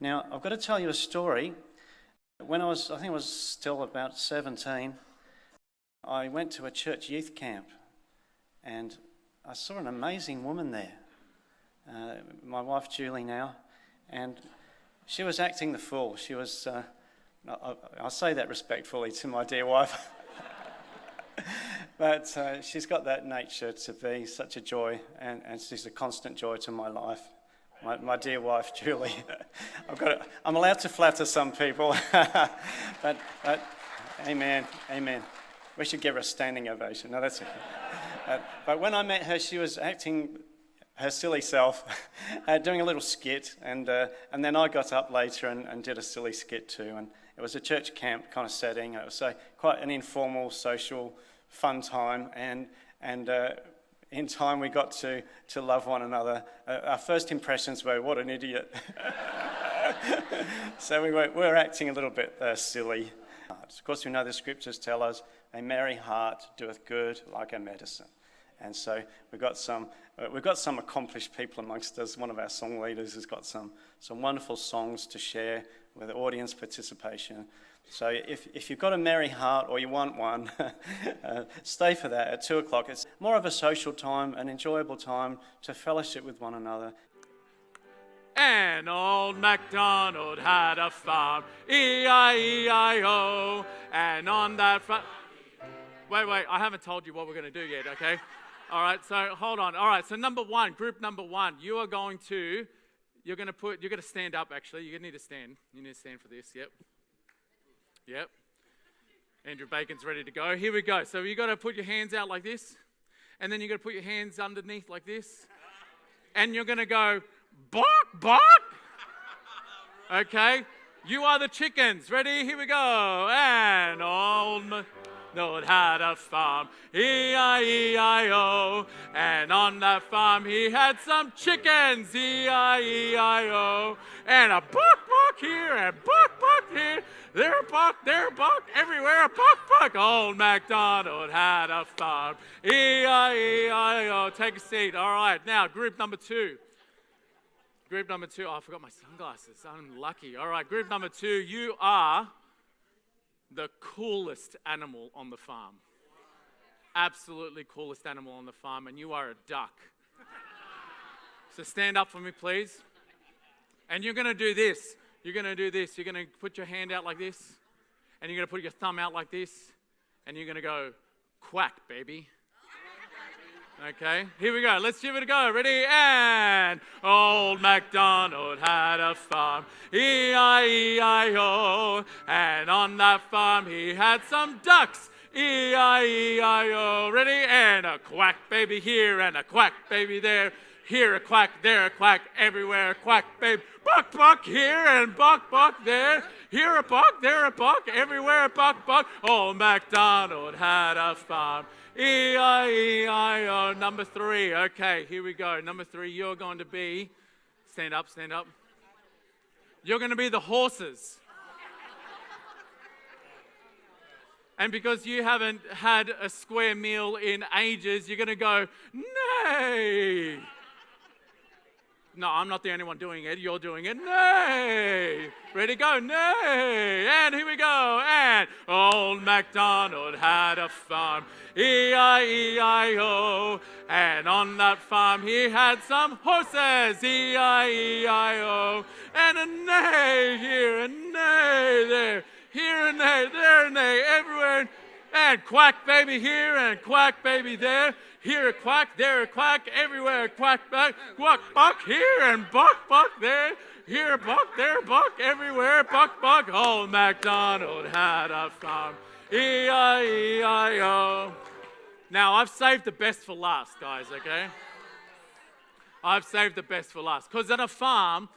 Now, I've got to tell you a story. When I think I was still about 17, I went to a church youth camp and I saw an amazing woman there, my wife Julie now, and she was acting the fool. She was, I say that respectfully to my dear wife, but she's got that nature to be such a joy, and she's a constant joy to my life. My dear wife, Julie. I'm allowed to flatter some people, but amen. We should give her a standing ovation. No, that's okay. But when I met her, she was acting her silly self, doing a little skit, and then I got up later and did a silly skit too. And it was a church camp kind of setting. It was quite an informal, social, fun time, and in time we got to love one another. Our first impressions were, what an idiot. So we were acting a little bit silly. Of course, we know the scriptures tell us, a merry heart doeth good like a medicine. And so we've got some accomplished people amongst us. One of our song leaders has got some wonderful songs to share with audience participation. So if you've got a merry heart or you want one, stay for that at 2 o'clock. It's more of a social time, an enjoyable time to fellowship with one another. And old MacDonald had a farm, E-I-E-I-O, and on that farm... Wait, I haven't told you what we're going to do yet, okay? All right, so hold on. All right, so group number one, you're going to stand up, actually. You need to stand. You need to stand for this, Yep. Andrew Bacon's ready to go. Here we go. So you got to put your hands out like this, and then you got to put your hands underneath like this, and you're going to go, bark, bark. Okay? You are the chickens. Ready? Here we go. And old MacDonald had a farm, E-I-E-I-O, and on that farm he had some chickens, E-I-E-I-O, and a bark, bark here, and bark, bark here, there, bark, everywhere, bark, bark. Old MacDonald had a farm, E-I-E-I-O. Take a seat. All right, now group number two. Oh, I forgot my sunglasses. I'm lucky. All right, group number two, you are the coolest animal on the farm. Absolutely coolest animal on the farm, and you are a duck. So stand up for me, please. And you're going to do this. You're going to put your hand out like this, and you're going to put your thumb out like this, and you're going to go, quack, baby. Okay, here we go. Let's give it a go. Ready? And old MacDonald had a farm, E-I-E-I-O, and on that farm he had some ducks, E-I-E-I-O. Ready? And a quack baby here and a quack baby there. Here a quack, there a quack, everywhere a quack baby. Buck, buck here and buck, buck there. Here a buck, there a buck, everywhere a buck, buck. Old MacDonald had a farm, E-I-E-I-O. Number three. Okay, here we go. Number three, you're going to be... Stand up. You're going to be the horses. And because you haven't had a square meal in ages, you're going to go, nay. No, I'm not the only one doing it. You're doing it. Nay. Ready, go. Nay. And here we go. And old MacDonald had a farm, E-I-E-I-O. And on that farm he had some horses, E-I-E-I-O. And a neigh here, a neigh there. Here a neigh, there a neigh, everywhere. And quack baby here and quack baby there. Here a quack, there a quack, everywhere a quack back. Quack, buck here and buck, buck there. Here a buck, there a buck, everywhere buck, buck. Old MacDonald had a farm, E-I-E-I-O. Now, I've saved the best for last, guys, okay? I've saved the best for last. Because on a farm,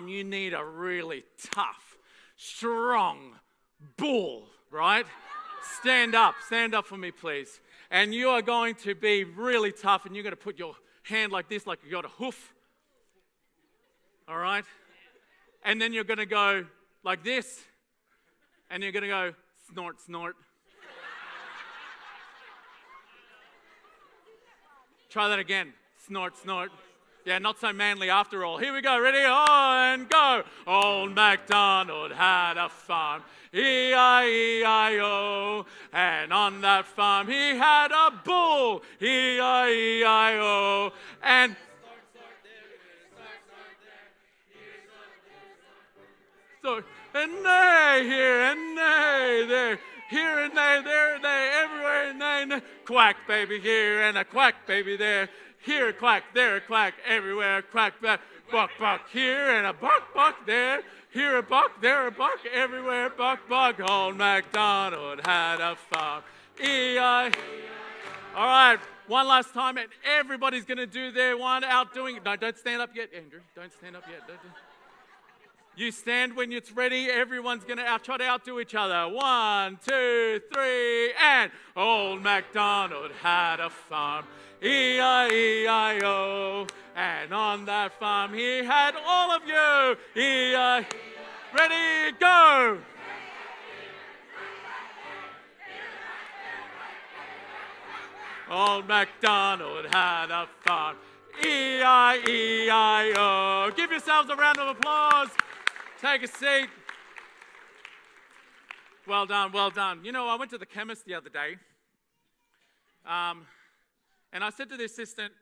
you need a really tough, strong bull, right? Stand up for me, please. And you are going to be really tough, and you're going to put your hand like this, like you got a hoof. All right? And then you're going to go like this, and you're going to go snort, snort. Try that again. Snort, snort. Yeah, not so manly after all. Here we go. Ready? On and go. Old MacDonald had a farm. E-I-E-I-O. And on that farm he had a bull. E-I-E-I-O. And so, and nay here, and nay there. Here and nay, there and nay, everywhere and nay, nay. Quack baby here and a quack baby there. Here a quack, there a quack, everywhere a quack, back. Buck, buck here and a buck, buck there. Here a buck, there a buck, everywhere buck, buck. Old MacDonald had a farm. E-I. All right, one last time, and everybody's going to do their one outdoing it. No, don't stand up yet, Andrew. Don't stand up yet. Don't. You stand when it's ready. Everyone's going to try to outdo each other. 1, 2, 3, and Old MacDonald had a farm. E-I-E-I-O. And on that farm he had all of you. E-I. Ready, go. Old MacDonald had a farm. E-I-E-I-O. Give yourselves a round of applause. Take a seat. Well done, well done. You know, I went to the chemist the other day, and I said to the assistant,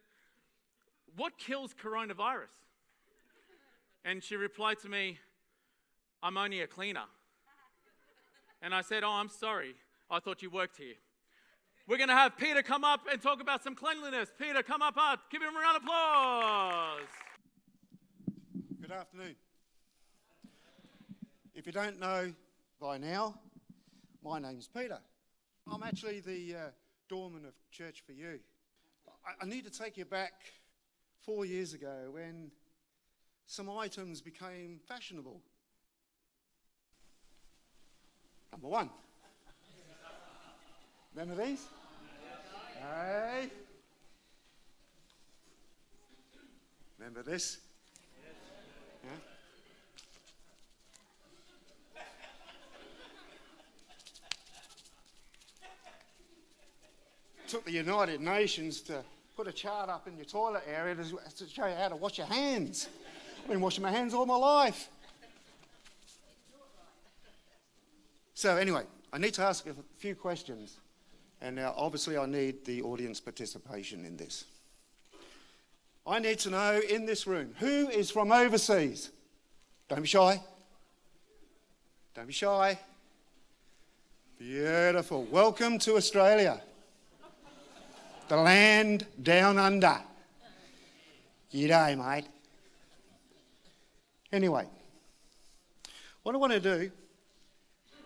"What kills coronavirus?" And she replied to me, "I'm only a cleaner." And I said, "Oh, I'm sorry. I thought you worked here." We're going to have Peter come up and talk about some cleanliness. Peter, come up. Give him a round of applause. Good afternoon. If you don't know by now, my name's Peter. I'm actually the doorman of Church for You. I need to take you back 4 years ago when some items became fashionable. Number one. Remember these? Hey. Remember this? Yeah. Took the United Nations to put a chart up in your toilet area to show you how to wash your hands. I've been washing my hands all my life. So anyway, I need to ask a few questions. And now obviously I need the audience participation in this. I need to know in this room, who is from overseas? Don't be shy. Don't be shy. Beautiful. Welcome to Australia. The land down under. G'day, mate. Anyway, what I want to do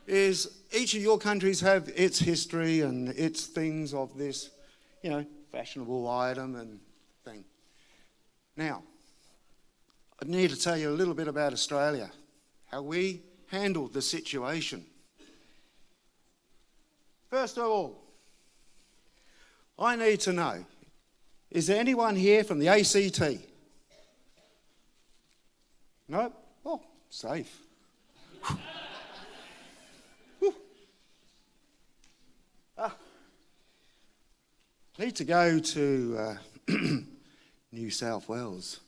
is each of your countries have its history and its things of this, fashionable item and thing. Now, I need to tell you a little bit about Australia, how we handled the situation. First of all, I need to know, is there anyone here from the ACT? No? Oh, safe. Need to go to New South Wales.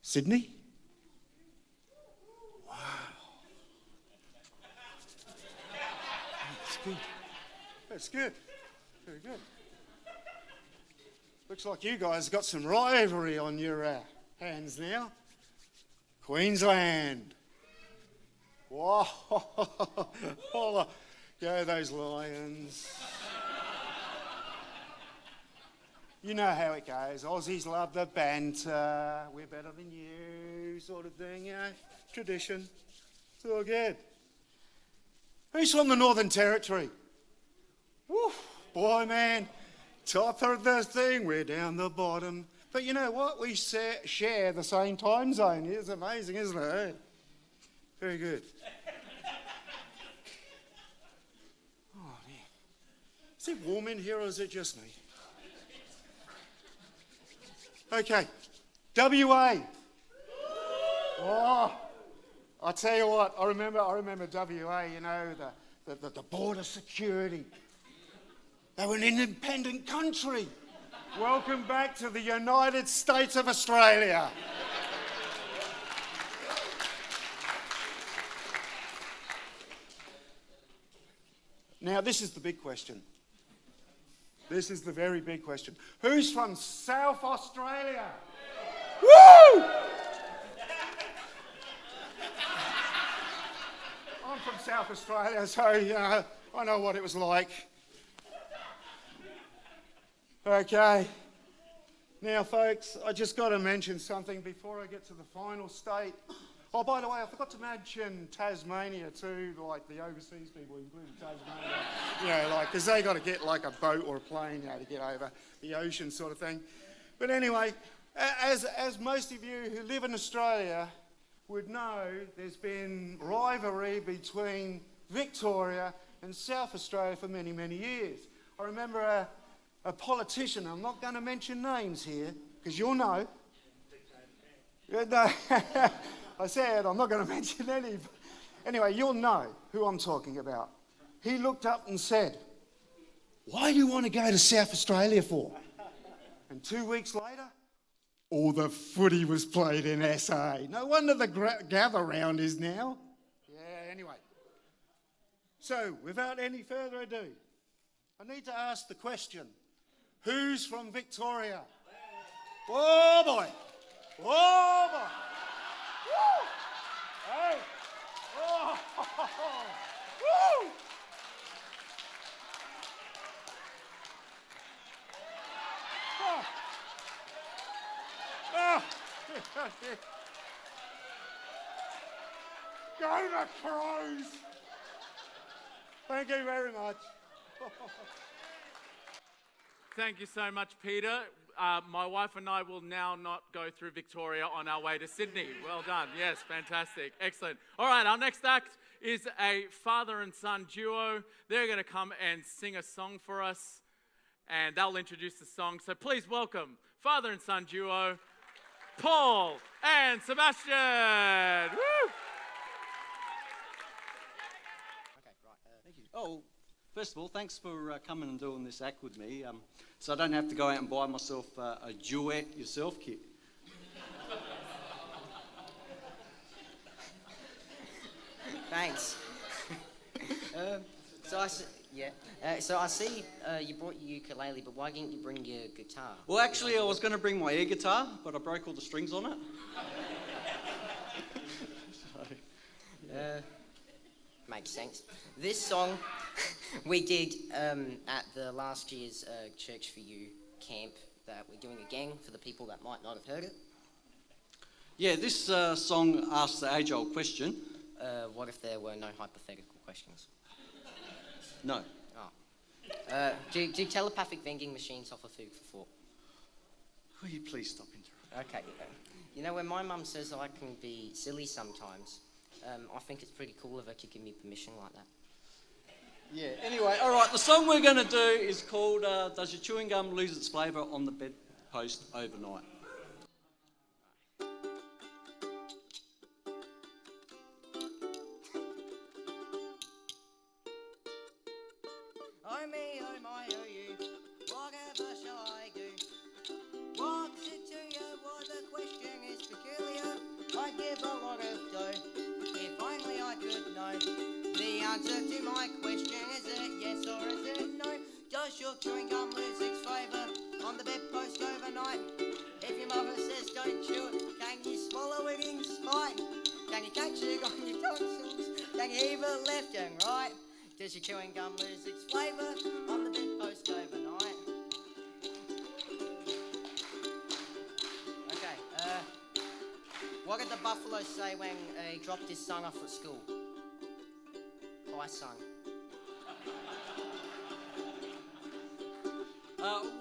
Sydney? Wow. That's good. That's good. Very good. Looks like you guys got some rivalry on your hands now. Queensland. Wow. Oh, go those Lions. You know how it goes. Aussies love the banter. We're better than you, sort of thing, tradition. It's all good. Who's from the Northern Territory? Woo, boy, man. Top of the thing, we're down the bottom. But you know what? We share the same time zone. It's amazing, isn't it? Very good. Oh, man. Is it warm in here or is it just me? Okay, WA. Oh, I tell you what, I remember WA, the border security. They were an independent country. Welcome back to the United States of Australia. Now, this is the big question. This is the very big question. Who's from South Australia? Woo! I'm from South Australia, so I know what it was like. Okay. Now, folks, I just got to mention something before I get to the final state. Oh, by the way, I forgot to mention Tasmania too, like the overseas people, including Tasmania. Because they got to get like a boat or a plane, to get over the ocean sort of thing. But anyway, as most of you who live in Australia would know, there's been rivalry between Victoria and South Australia for many, many years. I remember a politician, I'm not going to mention names here, because you'll know. I said I'm not going to mention any. Anyway, you'll know who I'm talking about. He looked up and said, "Why do you want to go to South Australia for?" And 2 weeks later, all the footy was played in SA. No wonder the gather round is now. Yeah, anyway. So, without any further ado, I need to ask the question, who's from Victoria? Oh boy! Oh boy! Woo! Hey! Oh! Woo! Oh! Oh! Go the Crows! Thank you very much. Thank you so much, Peter. My wife and I will now not go through Victoria on our way to Sydney. Well done. Yes, fantastic. Excellent. All right, our next act is a father and son duo. They're going to come and sing a song for us, and they'll introduce the song. So please welcome father and son duo, Paul and Sebastian. Woo! Okay, right. Thank you. Oh, first of all, thanks for coming and doing this act with me, so I don't have to go out and buy myself a duet yourself kit. Thanks. So I see you brought your ukulele, but why didn't you bring your guitar? Well, actually, I was going to bring my air guitar, but I broke all the strings on it. Makes sense. This song we did at the last year's Church for You camp that we're doing again for the people that might not have heard it. Yeah, this song asks the age-old question. What if there were no hypothetical questions? No. Oh. Do telepathic vending machines offer food for thought? Will you please stop interrupting? Okay. You know, when my mum says I can be silly sometimes, I think it's pretty cool of her to give me permission like that. Yeah, anyway, all right, the song we're going to do is called Does Your Chewing Gum Lose Its Flavour on the Bedpost Overnight? Oh me, oh my, oh you, whatever shall I do? What's it to you? What the question is peculiar. I give a lot of dough, if only I could know. The answer to my question, is it yes or is it no? Does your chewing gum lose its flavour on the bedpost overnight? If your mother says don't chew it, can you swallow it in spite? Can you catch it on your tonsils? Can you heave it left and right? Does your chewing gum lose its flavour on the bedpost overnight? Okay, what did the buffalo say when he dropped his son off at school? Bye, son.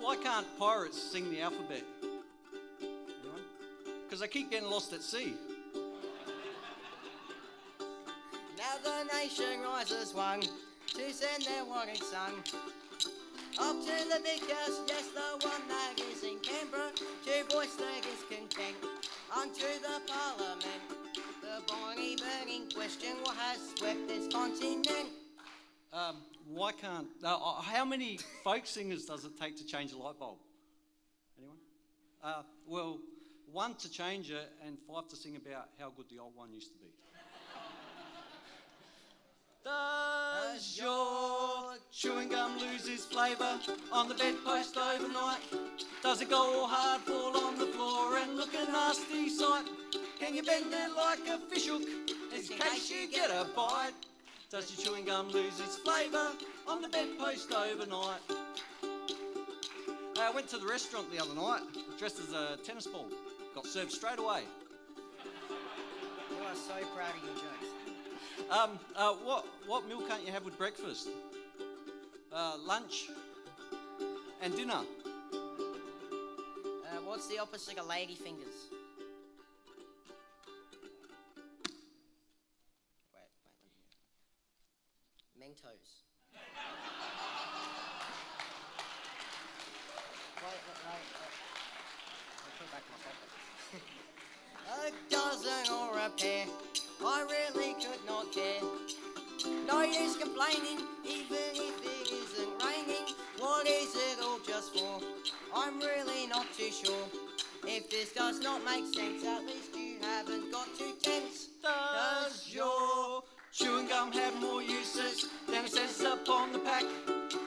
Why can't pirates sing the alphabet? Because they keep getting lost at sea. Now the nation rises one to send their warning song up to the big house, yes, the one that is in Canberra, to voice their discontent unto the Parliament. The bonny burning question, what has swept this continent? Why can't... how many folk singers does it take to change a light bulb? Well, 1 to change it and 5 to sing about how good the old one used to be. Does your chewing gum lose its flavour on the bedpost overnight? Does it go all hard, fall on the floor and look a nasty sight? Can you bend it like a fish hook in case you get a bite? Does your chewing gum lose its flavour on the bedpost overnight? I went to the restaurant the other night, dressed as a tennis ball. Got served straight away. You are so proud of your jokes. What meal can't you have with breakfast? Lunch and dinner. What's the opposite of lady fingers? Wait, let me hear. Mentos. Wait. I'll put it back in my pocket. A dozen or a pair, I really could not care. No use complaining, even if it isn't raining. What is it all just for? I'm really not too sure. If this does not make sense, at least you haven't got too tense. Does your chewing gum have more uses than it says up on the pack?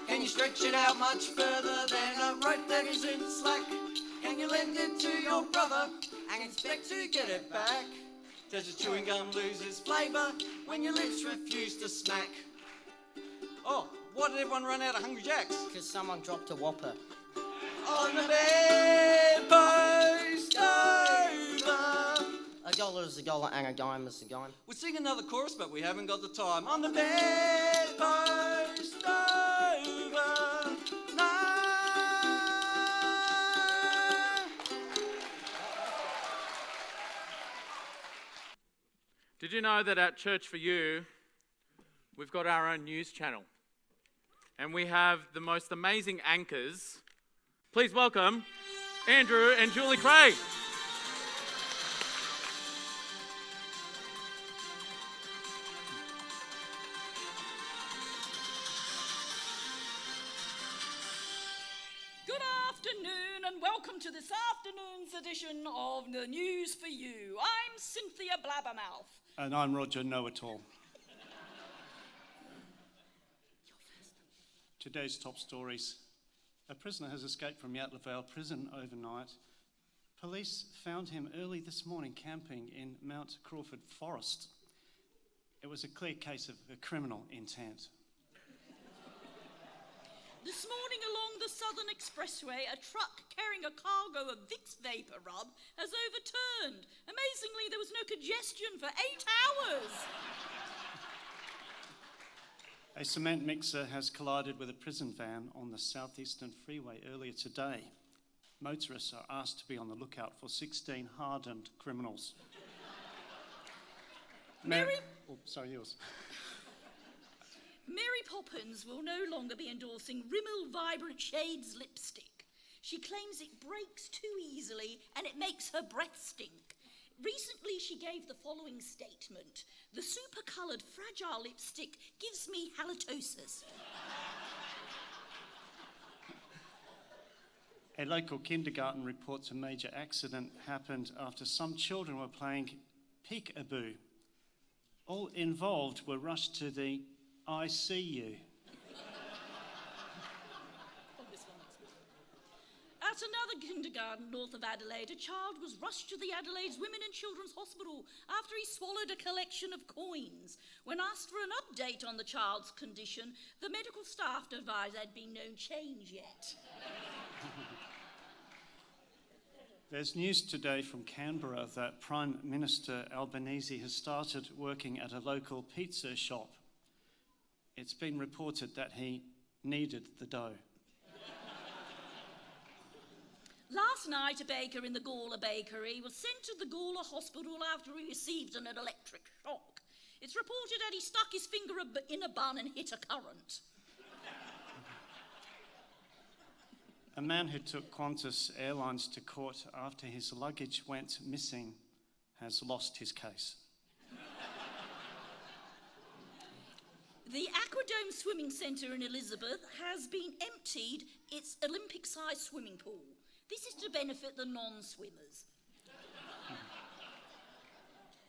Can you stretch it out much further than a rope that is in slack? Can you lend it to your brother and expect to get it back? Does your chewing gum lose its flavour when your lips refuse to smack? Oh, why did everyone run out of Hungry Jacks? Because someone dropped a whopper. On the bedpost over. $1 is $1 and a dime is a dime. We'll sing another chorus, but we haven't got the time. On the bedpost over. Now. Did you know that at Church for You, we've got our own news channel? And we have the most amazing anchors. Please welcome Andrew and Julie Craig. Good afternoon and welcome to this afternoon's edition of the News for You. I'm Cynthia Blabbermouth. And I'm Roger Know-It-All. Today's top stories. A prisoner has escaped from Yatla Vale prison overnight. Police found him early this morning camping in Mount Crawford Forest. It was a clear case of a criminal intent. This morning along the Southern Expressway, a truck carrying a cargo of Vicks Vapor Rub has overturned. Amazingly, there was no congestion for 8 hours. A cement mixer has collided with a prison van on the southeastern freeway earlier today. Motorists are asked to be on the lookout for 16 hardened criminals. Mary yours. Mary Poppins will no longer be endorsing Rimmel Vibrant Shades lipstick. She claims it breaks too easily and it makes her breath stink. Recently, she gave the following statement: "The super-coloured fragile lipstick gives me halitosis." A local kindergarten reports a major accident happened after some children were playing peek-a-boo. All involved were rushed to the ICU. At another kindergarten north of Adelaide, a child was rushed to the Adelaide's Women and Children's Hospital after he swallowed a collection of coins. When asked for an update on the child's condition, the medical staff advised there'd been no change yet. There's news today from Canberra that Prime Minister Albanese has started working at a local pizza shop. It's been reported that he needed the dough. Last night, a baker in the Gawler bakery was sent to the Gawler hospital after he received an electric shock. It's reported that he stuck his finger in a bun and hit a current. A man who took Qantas Airlines to court after his luggage went missing has lost his case. The Aquadome Swimming Centre in Elizabeth has been emptied its Olympic-sized swimming pool. This is to benefit the non-swimmers.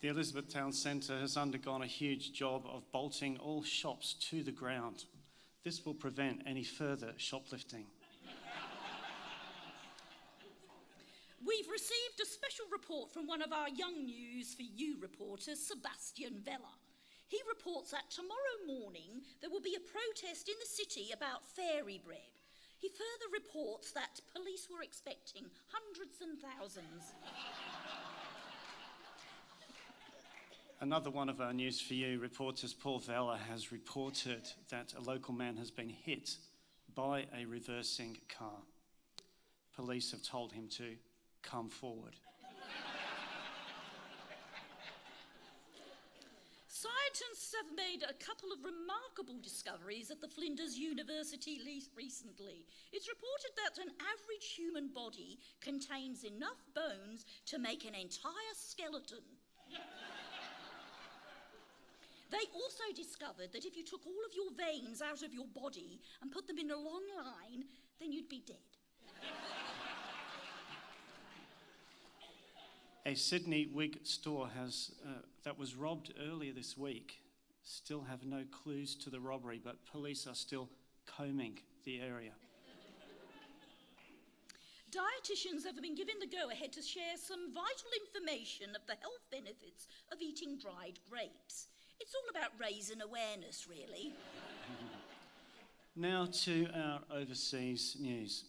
The Elizabethtown Centre has undergone a huge job of bolting all shops to the ground. This will prevent any further shoplifting. We've received a special report from one of our Young News for You reporters, Sebastian Vella. He reports that tomorrow morning there will be a protest in the city about fairy bread. He further reports that police were expecting hundreds and thousands. Another one of our News for You reporters, Paul Vella, has reported that a local man has been hit by a reversing car. Police have told him to come forward. Scientists have made a couple of remarkable discoveries at the Flinders University recently. It's reported that an average human body contains enough bones to make an entire skeleton. They also discovered that if you took all of your veins out of your body and put them in a long line, then you'd be dead. A Sydney wig store that was robbed earlier this week still have no clues to the robbery, but police are still combing the area. Dietitians have been given the go-ahead to share some vital information of the health benefits of eating dried grapes. It's all about raising awareness, really. Now to our overseas news.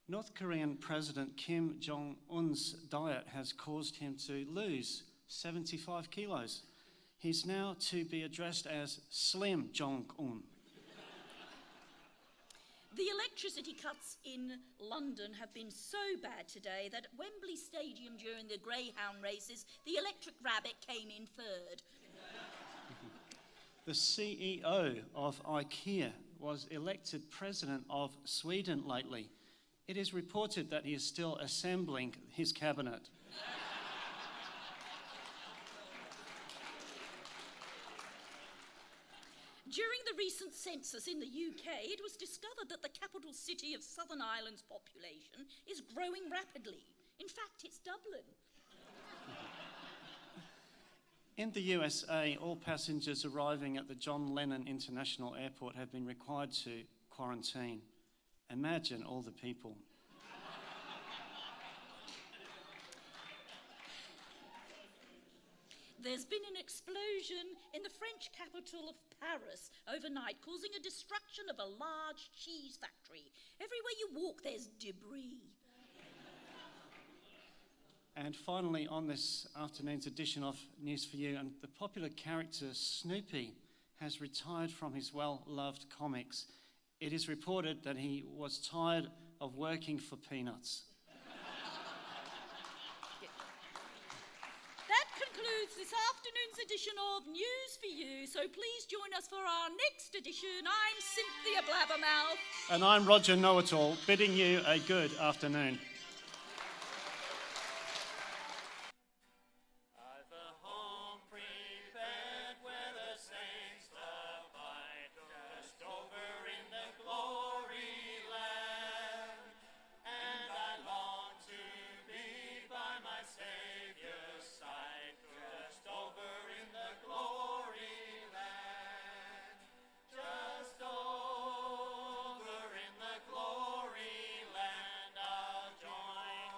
North Korean President Kim Jong-un's diet has caused him to lose 75 kilos. He's now to be addressed as Slim Jong-un. The electricity cuts in London have been so bad today that at Wembley Stadium during the Greyhound races, the electric rabbit came in third. The CEO of IKEA was elected president of Sweden lately. It is reported that he is still assembling his cabinet. During the recent census in the UK, it was discovered that the capital city of Southern Ireland's population is growing rapidly. In fact, it's Dublin. In the USA, all passengers arriving at the John Lennon International Airport have been required to quarantine. Imagine all the people. There's been an explosion in the French capital of Paris overnight, causing a destruction of a large cheese factory. Everywhere you walk, there's debris. And finally, on this afternoon's edition of News for You, and the popular character Snoopy has retired from his well-loved comics. It is reported that he was tired of working for peanuts. That concludes this afternoon's edition of News for You, so please join us for our next edition. I'm Cynthia Blabbermouth. And I'm Roger Know-It-All, bidding you a good afternoon. I've a home prepared where the saints abide, just over in the glory land. And I long to be by my Saviour's side, just over in the glory land. Just over in the glory land, I'll join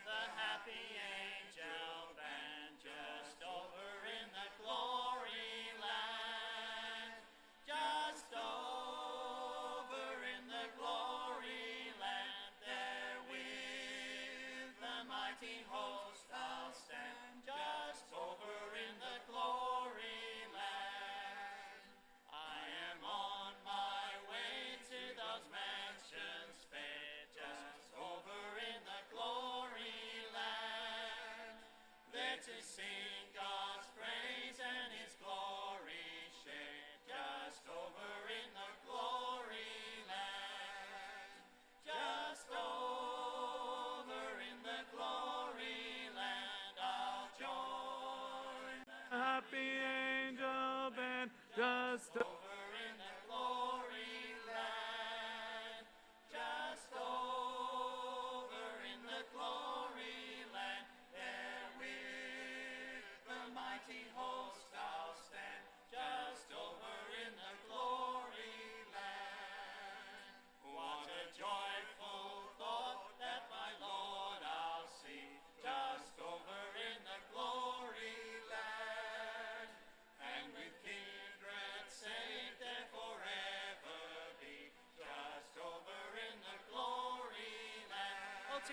the happy angel band. Just over in the glory land, just over in the glory land, there with the mighty host I'll stand. Just over in the glory land, I am on my way to those mansions fair. Just over in the glory land, there to sing God's praise and His glory share. Just over in the glory land, just over in the glory land, I'll join Happy angel band, just over in the glory land, just over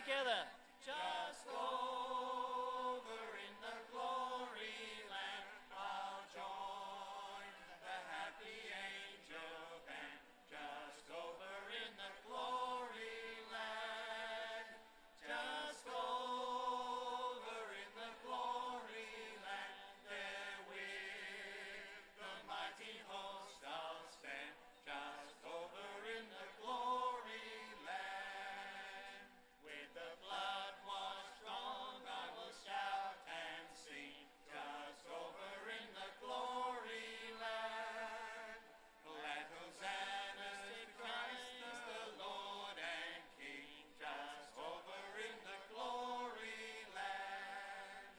together. Just over in the glory land, I'll join the happy angel band. Just over in the glory land. Just over in the glory land. There with the mighty host I'll stand. Just over in the glory land. With the blood washed strong I will shout and sing. Just over in the glory land. Glad hosannas to Christ the Lord and King. Just over in the glory land.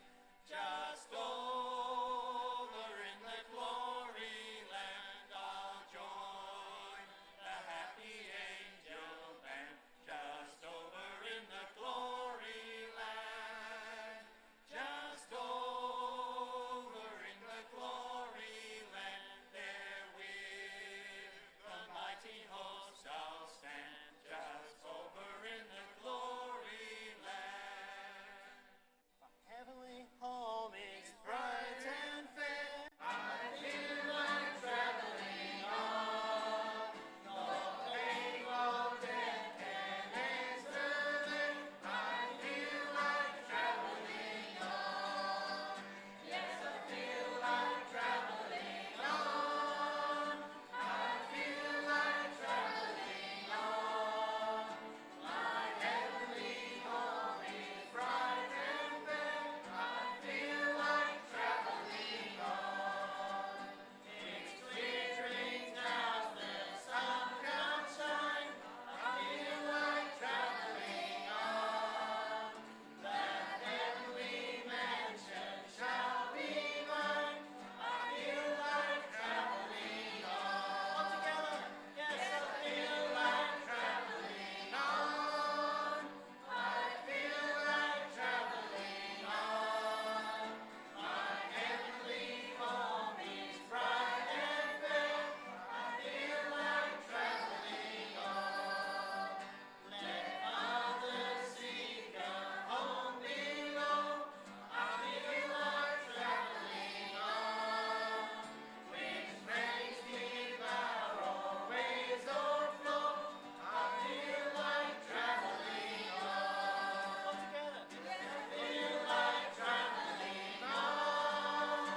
Just over in the glory land. I'll join the happy angel band. Just over in the glory land. Just over in the glory land. There with the mighty host I'll stand. Just over in the glory land. Heavenly home is bright and fair. I feel like traveling on. No pain, no death can enter there. I feel like traveling on. Yes, I feel like traveling on. I feel like traveling on. My heavenly home is bright and fair. I feel like traveling on. It's clear rains now, the sun comes shine. I feel like traveling on. That heavenly mansion shall be mine. I feel like traveling on. All together, yes, I feel like traveling on. I feel like traveling on. My heavenly home is bright and fair. I feel like traveling on. Let others seek a home below. I feel like traveling on. Which makes me bow, always overflow. I feel like traveling on. All together. I feel like traveling on.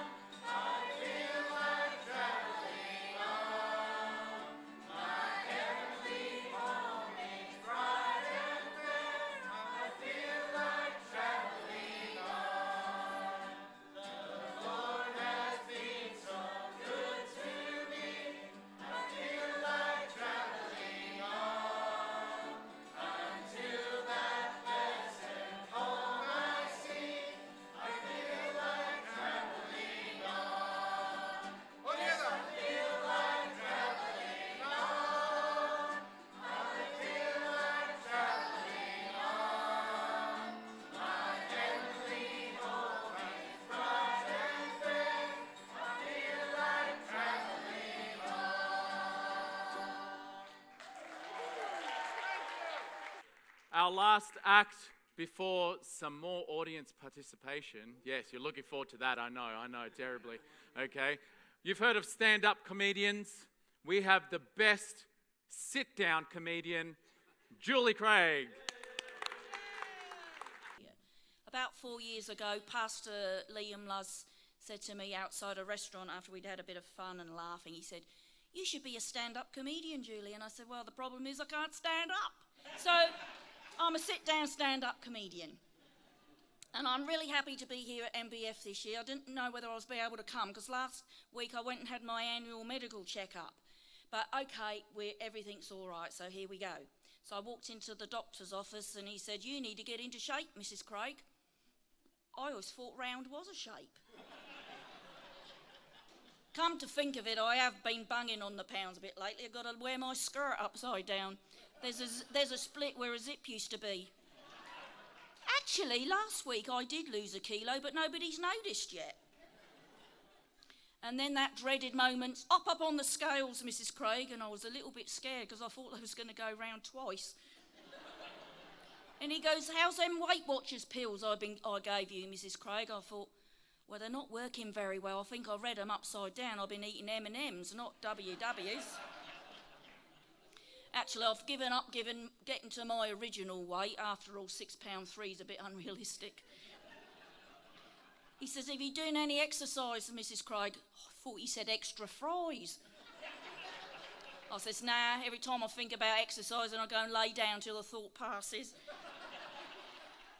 I feel like traveling on. My heavenly home is bright and fair. I feel like traveling on. The Lord has been so good to me. I feel like traveling on. Until that blessed home I see. I feel like traveling on. Oh yes, I feel like traveling on. I feel like traveling on. My heavenly home is bright and fair. I feel like traveling on. Our last act before some more audience participation. Yes, you're looking forward to that, I know terribly. Okay. You've heard of stand-up comedians. We have the best sit-down comedian, Julie Craig. About 4 years ago, Pastor Liam Luz said to me outside a restaurant after we'd had a bit of fun and laughing, he said, "You should be a stand-up comedian, Julie." And I said, "Well, the problem is I can't stand up." So I'm a sit-down stand-up comedian. And I'm really happy to be here at MBF this year. I didn't know whether I was be able to come because last week I went and had my annual medical checkup. But okay, everything's all right, so here we go. So I walked into the doctor's office and he said, "You need to get into shape, Mrs. Craig." I always thought round was a shape. Come to think of it, I have been bunging on the pounds a bit lately. I've got to wear my skirt upside down. There's a split where a zip used to be. Actually, last week I did lose a kilo, but nobody's noticed yet. And then that dreaded moment, up on the scales, Mrs. Craig, and I was a little bit scared because I thought I was going to go round twice. And he goes, how's them Weight Watchers pills I gave you, Mrs. Craig? I thought, well, they're not working very well. I think I read them upside down. I've been eating M&Ms, not WWs. Actually, I've given up getting to my original weight. After all, £6.3 is a bit unrealistic. He says, have you doing any exercise, Mrs. Craig? I thought he said extra fries. I says, nah, every time I think about exercising, I go and lay down till the thought passes.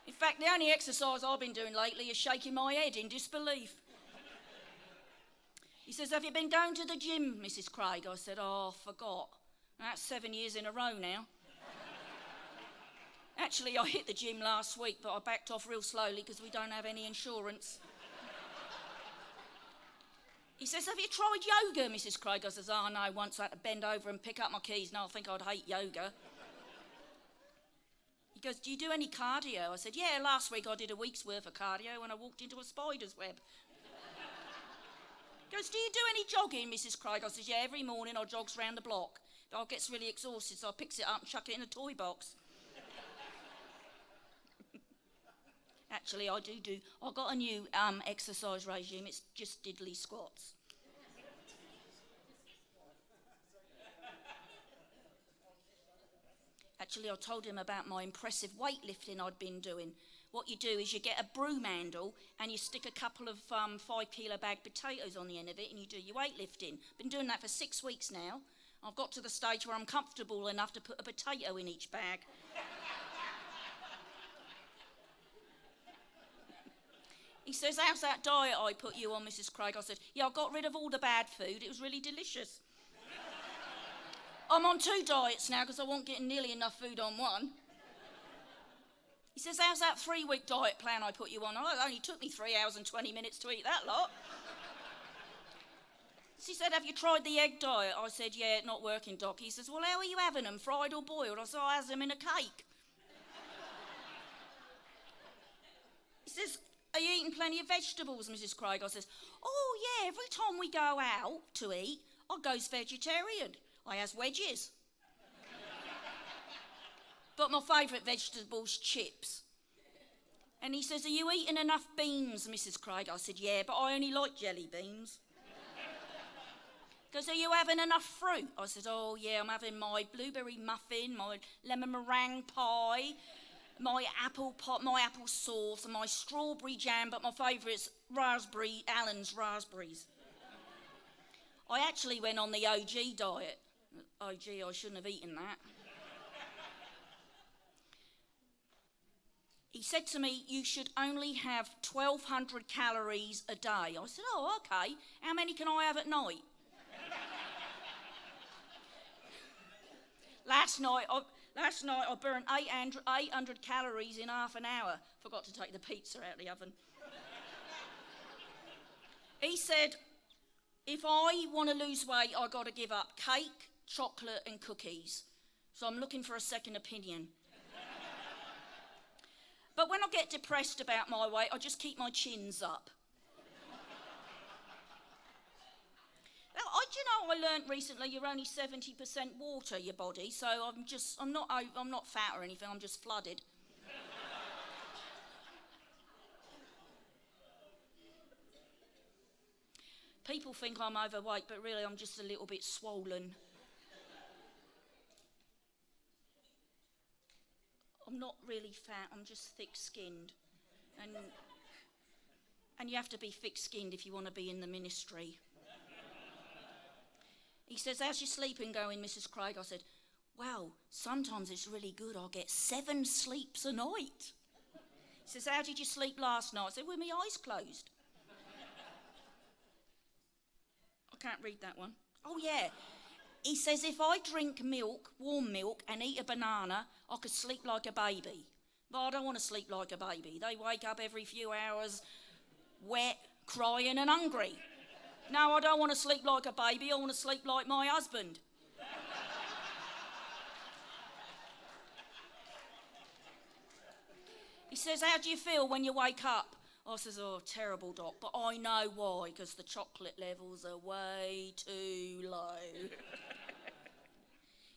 In fact, the only exercise I've been doing lately is shaking my head in disbelief. He says, have you been going to the gym, Mrs. Craig? I said, oh, I forgot. That's 7 years in a row now. Actually, I hit the gym last week, but I backed off real slowly because we don't have any insurance. He says, have you tried yoga, Mrs. Craig? I says, oh, no, once I had to bend over and pick up my keys. No, I think I'd hate yoga. He goes, do you do any cardio? I said, yeah, last week I did a week's worth of cardio when I walked into a spider's web. He goes, do you do any jogging, Mrs. Craig? I says, yeah, every morning I jogs round the block. But I gets really exhausted, so I picks it up and chuck it in a toy box. Actually, I got a new exercise regime. It's just diddly squats. Actually, I told him about my impressive weightlifting I'd been doing. What you do is you get a broom handle and you stick a couple of 5-kilo bag potatoes on the end of it and you do your weightlifting. Been doing that for 6 weeks now. I've got to the stage where I'm comfortable enough to put a potato in each bag. He says, how's that diet I put you on, Mrs. Craig? I said, yeah, I got rid of all the bad food. It was really delicious. I'm on 2 diets now because I wasn't getting nearly enough food on one. He says, how's that 3-week diet plan I put you on? Oh, it only took me 3 hours and 20 minutes to eat that lot. He said, have you tried the egg diet? I said, yeah, not working, Doc. He says, well, how are you having them, fried or boiled? I said, I has them in a cake. He says, are you eating plenty of vegetables, Mrs. Craig? I says, oh, yeah, every time we go out to eat, I goes vegetarian. I has wedges. But my favourite vegetable's chips. And he says, are you eating enough beans, Mrs. Craig? I said, yeah, but I only like jelly beans. He goes, are you having enough fruit? I said, oh, yeah, I'm having my blueberry muffin, my lemon meringue pie, my apple sauce, and my strawberry jam, but my favourite's Allen's raspberries. I actually went on the OG diet. Oh, gee, I shouldn't have eaten that. He said to me, you should only have 1,200 calories a day. I said, oh, okay. How many can I have at night? Last night I burnt 800 calories in half an hour. Forgot to take the pizza out of the oven. He said, if I want to lose weight, I've got to give up cake, chocolate and cookies. So I'm looking for a second opinion. But when I get depressed about my weight, I just keep my chins up. Now, do you know, I learnt recently you're only 70% water, your body, so I'm not fat or anything, I'm just flooded. People think I'm overweight, but really I'm just a little bit swollen. I'm not really fat, I'm just thick-skinned. And you have to be thick-skinned if you want to be in the ministry. He says, how's your sleeping going, Mrs. Craig? I said, well, sometimes it's really good. I'll get 7 sleeps a night. He says, how did you sleep last night? I said, with my eyes closed. I can't read that one. Oh, yeah. He says, if I drink milk, warm milk, and eat a banana, I could sleep like a baby. But I don't want to sleep like a baby. They wake up every few hours, wet, crying and hungry. No, I don't want to sleep like a baby. I want to sleep like my husband. He says, how do you feel when you wake up? I says, oh, terrible, Doc, but I know why, because the chocolate levels are way too low.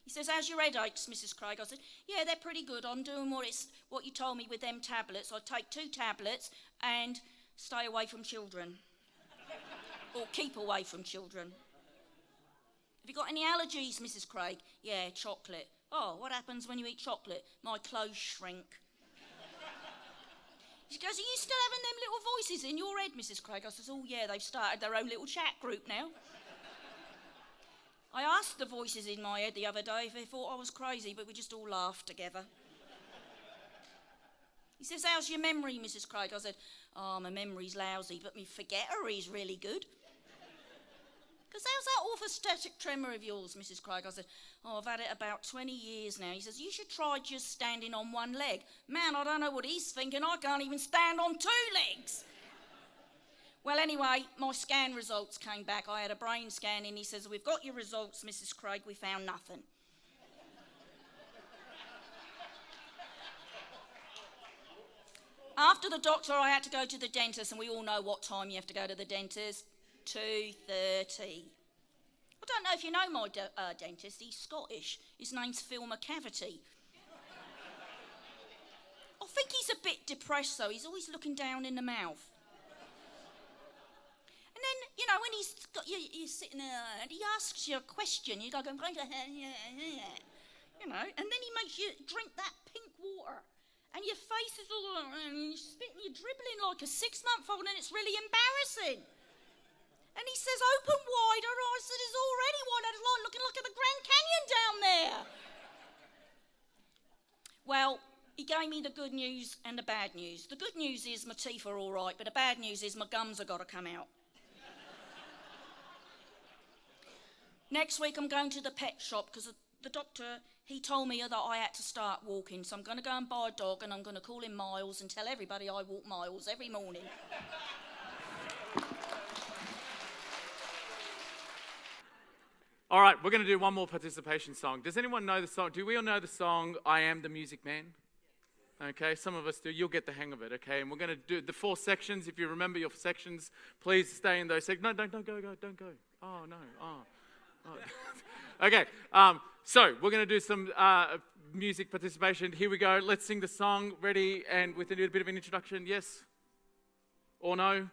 He says, how's your headaches, Mrs. Craig? I said, yeah, they're pretty good. I'm doing what you told me with them tablets. I take 2 tablets and stay away from children. Or keep away from children. Have you got any allergies, Mrs. Craig? Yeah, chocolate. Oh, what happens when you eat chocolate? My clothes shrink. She goes, are you still having them little voices in your head, Mrs. Craig? I says, oh yeah, they've started their own little chat group now. I asked the voices in my head the other day if they thought I was crazy, but we just all laughed together. He says, how's your memory, Mrs. Craig? I said, oh, my memory's lousy, but my forgettery's really good. Because how's that orthostatic tremor of yours, Mrs. Craig? I said, oh, I've had it about 20 years now. He says, you should try just standing on one leg. Man, I don't know what he's thinking. I can't even stand on 2 legs. Well, anyway, my scan results came back. I had a brain scan and he says, we've got your results, Mrs. Craig. We found nothing. After the doctor, I had to go to the dentist, and we all know what time you have to go to the dentist. 2:30. I don't know if you know my dentist. He's Scottish. His name's Phil McCavity. I think he's a bit depressed, though. He's always looking down in the mouth. And then, you know, when you're sitting there and he asks you a question, you go, you know, and then he makes you drink that pink water. And your face is all, and you're spitting, you're dribbling like a 6-month-old, and it's really embarrassing. And he says, open wider. I said, it's already wide. It's like looking at the Grand Canyon down there. Well, he gave me the good news and the bad news. The good news is my teeth are all right, but the bad news is my gums have got to come out. Next week, I'm going to the pet shop because the doctor, he told me that I had to start walking. So I'm going to go and buy a dog, and I'm going to call him Miles and tell everybody I walk miles every morning. All right, we're going to do one more participation song. Does anyone know the song? Do we all know the song, I Am the Music Man? Okay, some of us do. You'll get the hang of it, okay? And we're going to do the 4 sections. If you remember your sections, please stay in those sections. No, don't go. Oh, no. Oh. Okay, so we're going to do some music participation. Here we go. Let's sing the song. Ready? And with a little bit of an introduction. Yes? Or no?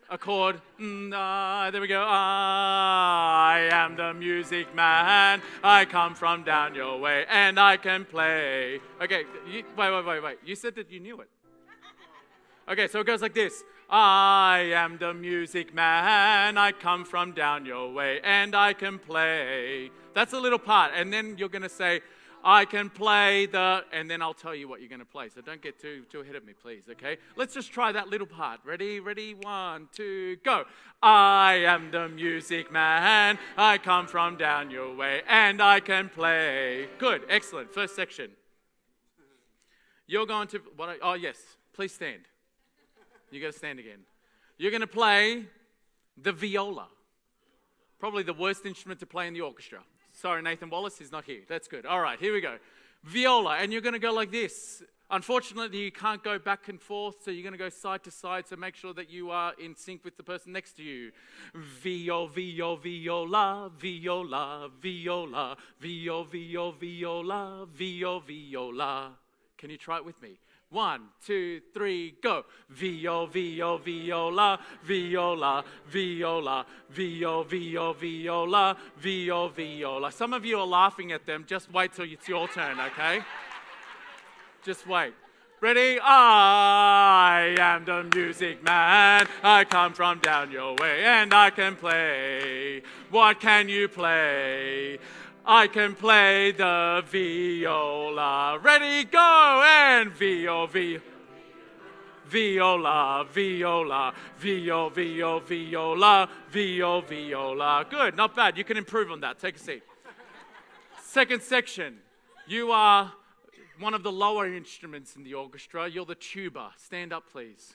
A chord. There we go. I am the music man. I come from down your way, and I can play. Okay, wait. You said that you knew it. Okay, so it goes like this. I am the music man. I come from down your way, and I can play. That's a little part, and then you're going to say, I can play the, and then I'll tell you what you're going to play. So don't get too ahead of me, please, okay? Let's just try that little part. Ready? 1, 2, go. I am the music man. I come from down your way, and I can play. Good, excellent. First section. You're going to, oh yes, please stand. You got to stand again. You're going to play the viola. Probably the worst instrument to play in the orchestra. Sorry, Nathan Wallace is not here. That's good. All right, here we go. Viola, and you're going to go like this. Unfortunately, you can't go back and forth, so you're going to go side to side, so make sure that you are in sync with the person next to you. Viola, viola, viola, viola, viola, viola. Can you try it with me? 1, 2, 3, go. Viola, viola, viola, viola, viola, viola. Some of you are laughing at them. Just wait till it's your turn, okay? Just wait. Ready? I am the music man. I come from down your way, and I can play. What can you play? I can play the viola. Ready, go, and viola, viola, viola, viola. Good, not bad. You can improve on that. Take a seat. Second section. You are one of the lower instruments in the orchestra. You're the tuba. Stand up, please.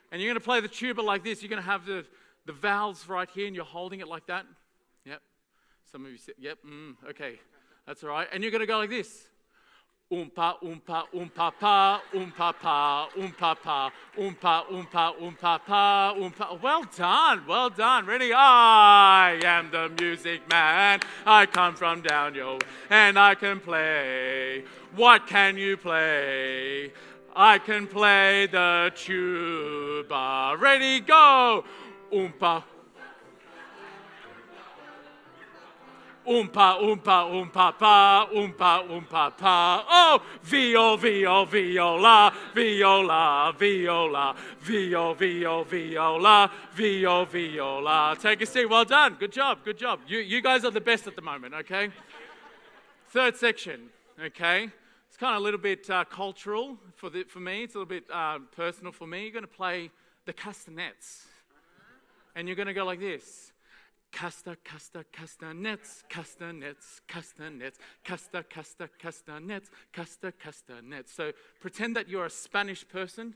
And you're going to play the tuba like this. You're going to have the valves right here, and you're holding it like that. Yep. Some of you said, yep, okay, that's all right. And you're going to go like this. Oompa, oompa, oompa, pa, oompa, pa, oompa, pa, oompa, oompa, oompa, pa, oompa. Well done, well done. Ready? I am the music man. I come from down yo, and I can play. What can you play? I can play the tuba. Ready? Go! Oompa. Oompa, oompa, oompa, pa, oompa, oompa, pa. Oh, viola, viola, viola, viola, viola, viola. Take a seat. Well done. Good job. Good job. You guys are the best at the moment. Okay. Third section. Okay. It's kind of a little bit cultural for me. It's a little bit personal for me. You're going to play the castanets, and you're going to go like this. Castanets, castanets, castanets, castanets. So pretend that you're a Spanish person,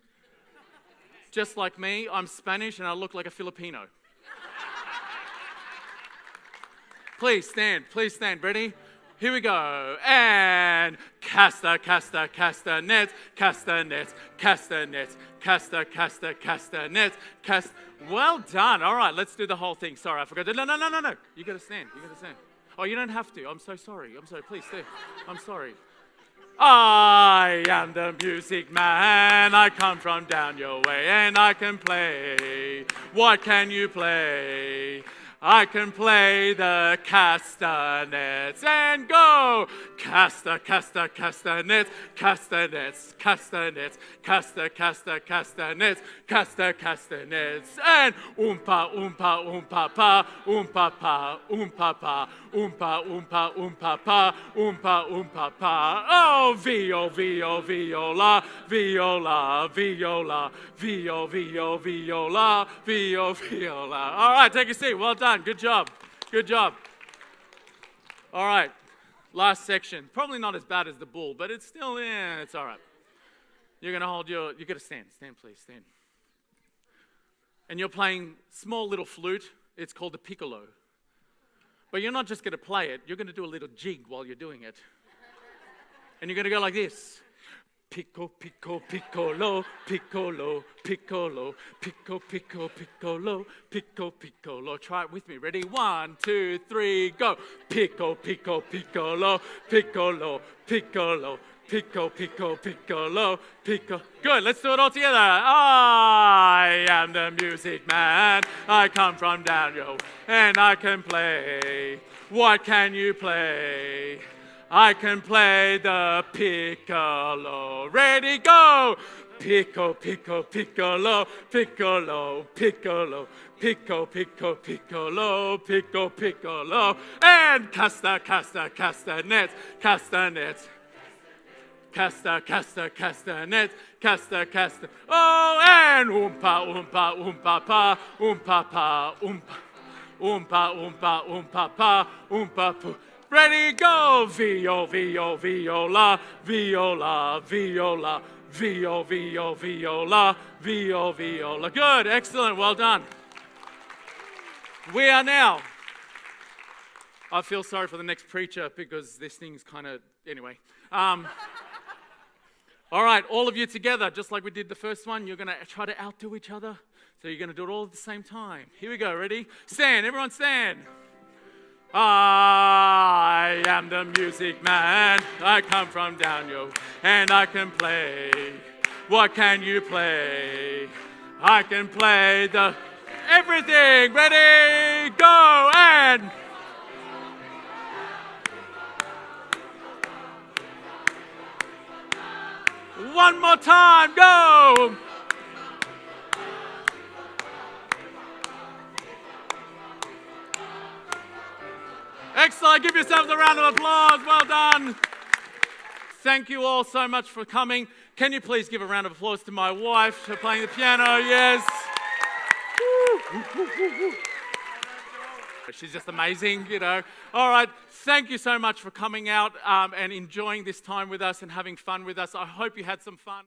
just like me. I'm Spanish and I look like a Filipino. Please stand. Ready? Here we go. And castanets, castanets, castanets, castanets. Well done. All right, let's do the whole thing. Sorry, I forgot. No. You got to stand. Oh, you don't have to. I'm so sorry. Please stay. I'm sorry. I am the music man. I come from down your way, and I can play. What can you play? I can play the castanets and go. Castanets, castanets, castanets, castanets, castanets, and oompa, oompa, oompa, pa, oompa, pa, oompa, pa, oompa, oompa, oompa, pa, oompa, oompa, pa. Oh, viola, viola, viola, viola. All right, take a seat. Well done. Good job. All right. Last section. Probably not as bad as the bull, but it's still, it's all right. You're going to you're going to stand. Stand, please. Stand. And you're playing small little flute. It's called the piccolo. But you're not just going to play it. You're going to do a little jig while you're doing it. And you're going to go like this. Pico, pico, piccolo, piccolo, piccolo, pico, pico, piccolo, pico, piccolo. Try it with me. Ready? 1, 2, 3, go. Pico, pico, piccolo, piccolo, piccolo, pico, pico, piccolo, pico. Good. Let's do it all together. I am the music man. I come from down yo, and I can play. What can you play? I can play the piccolo. Ready, go! Pico, pico, piccolo, piccolo, piccolo, pico, pico, piccolo, pico, piccolo, and castanets, castanets, castanets, oh, and oompa, oompa, oompa, pa, oompa, pa, oompa, oompa, oompa, oompa, pa, oompa, pa. Ready, go! Viola, viola, viola, viola. Good, excellent, well done. We are now. I feel sorry for the next preacher because this thing's kind of, anyway. All right, all of you together, just like we did the first one, you're going to try to outdo each other. So you're going to do it all at the same time. Here we go, ready? Stand, everyone stand. I am the music man. I come from down yo, and I can play. What can you play? I can play the everything. Ready, go, and one more time, go. Excellent. Give yourselves a round of applause. Well done. Thank you all so much for coming. Can you please give a round of applause to my wife for playing the piano? Yes. She's just amazing, you know. All right. Thank you so much for coming out and enjoying this time with us and having fun with us. I hope you had some fun.